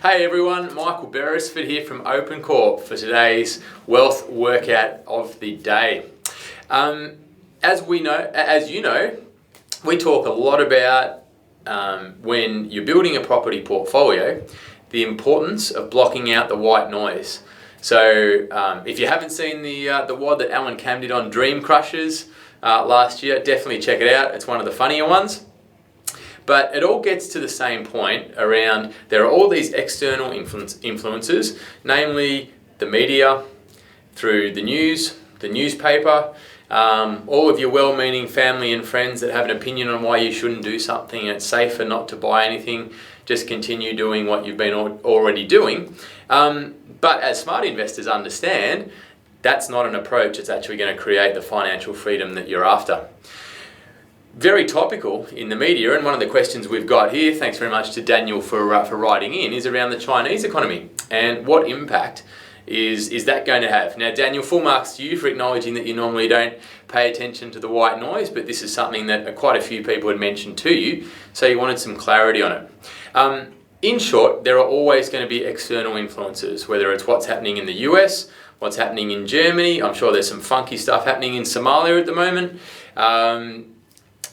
Hey everyone, Michael Beresford here from OpenCorp for today's wealth workout of the day. As you know, we talk a lot about when you're building a property portfolio, the importance of blocking out the white noise. So if you haven't seen the WOD that Alan Cam did on Dream Crushers last year, definitely check it out. It's one of the funnier ones. But it all gets to the same point around there are all these external influences, namely the media, through the news, the newspaper, all of your well-meaning family and friends that have an opinion on why you shouldn't do something and it's safer not to buy anything, just continue doing what you've been already doing. But as smart investors understand, that's not an approach that's actually going to create the financial freedom that you're after. Very topical in the media, and one of the questions we've got here, thanks very much to Daniel for writing in, is around the Chinese economy and what impact is that going to have. Now Daniel, full marks to you for acknowledging that you normally don't pay attention to the white noise, but this is something that quite a few people had mentioned to you, so you wanted some clarity on it. In short, there are always going to be external influences, whether it's what's happening in the US, what's happening in Germany. I'm sure there's some funky stuff happening in Somalia at the moment.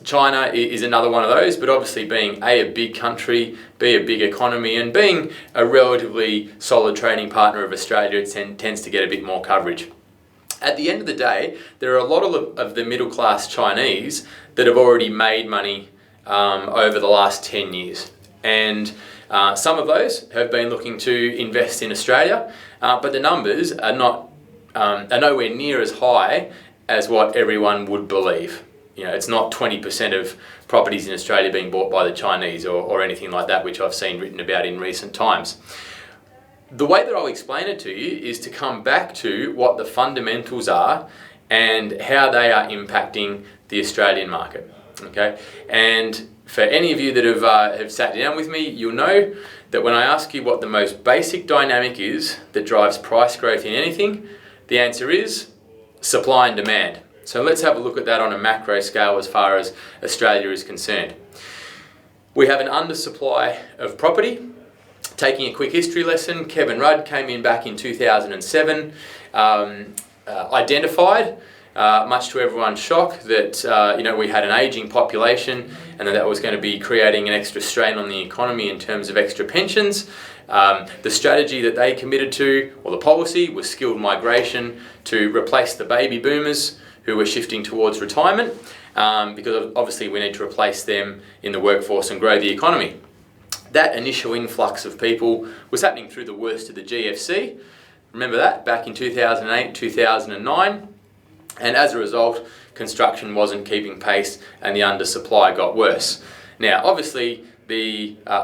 China is another one of those, but obviously being a big country, B, a big economy, and being a relatively solid trading partner of Australia, it tends to get a bit more coverage. At the end of the day, there are a lot of the middle class Chinese that have already made money over the last 10 years. And some of those have been looking to invest in Australia, but the numbers are nowhere near as high as what everyone would believe. You know, it's not 20% of properties in Australia being bought by the Chinese or anything like that, which I've seen written about in recent times. The way that I'll explain it to you is to come back to what the fundamentals are and how they are impacting the Australian market. Okay, and for any of you that have sat down with me, you'll know that when I ask you what the most basic dynamic is that drives price growth in anything, the answer is supply and demand. So let's have a look at that on a macro scale as far as Australia is concerned. We have an undersupply of property. Taking a quick history lesson, Kevin Rudd came in back in 2007, identified, much to everyone's shock, that we had an ageing population and that was going to be creating an extra strain on the economy in terms of extra pensions. The strategy that they committed to, or the policy, was skilled migration to replace the baby boomers who were shifting towards retirement, because obviously we need to replace them in the workforce and grow the economy. That initial influx of people was happening through the worst of the GFC. Remember that, back in 2008, 2009. And as a result, construction wasn't keeping pace and the undersupply got worse. Now, obviously,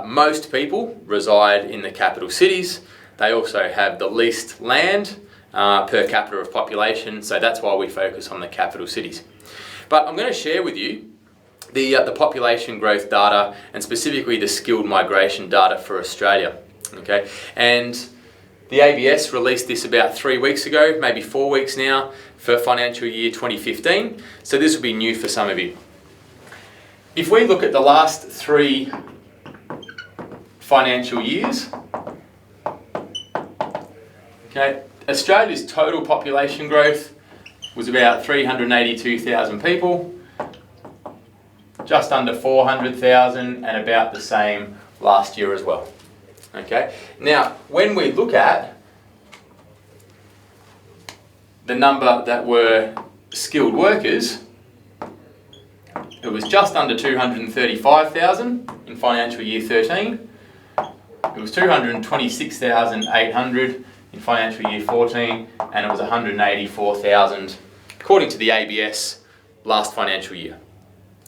most people reside in the capital cities. They also have the least land per capita of population, so that's why we focus on the capital cities. But I'm going to share with you the population growth data and specifically the skilled migration data for Australia. Okay, and the ABS released this about 3 weeks ago, maybe 4 weeks now, for financial year 2015. So this will be new for some of you. If we look at the last 3 financial years, okay, Australia's total population growth was about 382,000 people, just under 400,000, and about the same last year as well. Okay. Now, when we look at the number that were skilled workers, it was just under 235,000 in financial year 13. It was 226,800 in financial year 14, and it was 184,000 according to the ABS last financial year.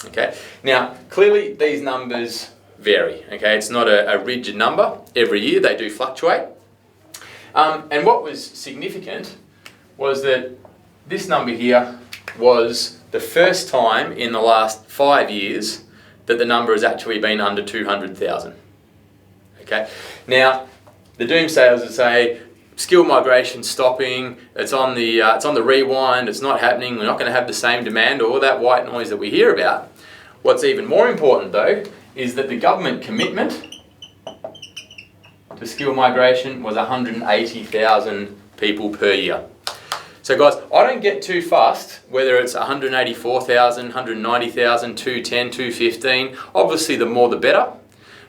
Okay. Now, clearly these numbers vary. Okay, it's not a rigid number. Every year they do fluctuate. And what was significant was that this number here was the first time in the last 5 years that the number has actually been under 200,000. Okay. Now, the doomsayers would say skilled migration stopping. It's on the rewind. It's not happening. We're not going to have the same demand, all that white noise that we hear about. What's even more important, though, is that the government commitment to the skill migration was 180,000 people per year. So guys, I don't get too fussed whether it's 184,000, 190,000, 210, 215. Obviously the more the better.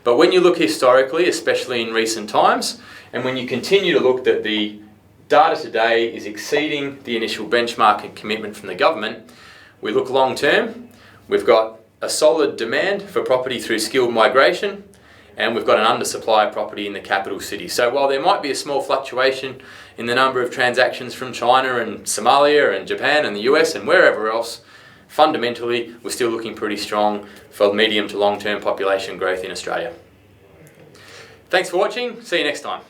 But when you look historically, especially in recent times, and when you continue to look that the data today is exceeding the initial benchmark and commitment from the government, we look long term, we've got a solid demand for property through skilled migration, and we've got an undersupply of property in the capital city. So while there might be a small fluctuation in the number of transactions from China and Somalia and Japan and the US and wherever else, fundamentally we're still looking pretty strong for medium to long-term population growth in Australia. Thanks for watching. See you next time.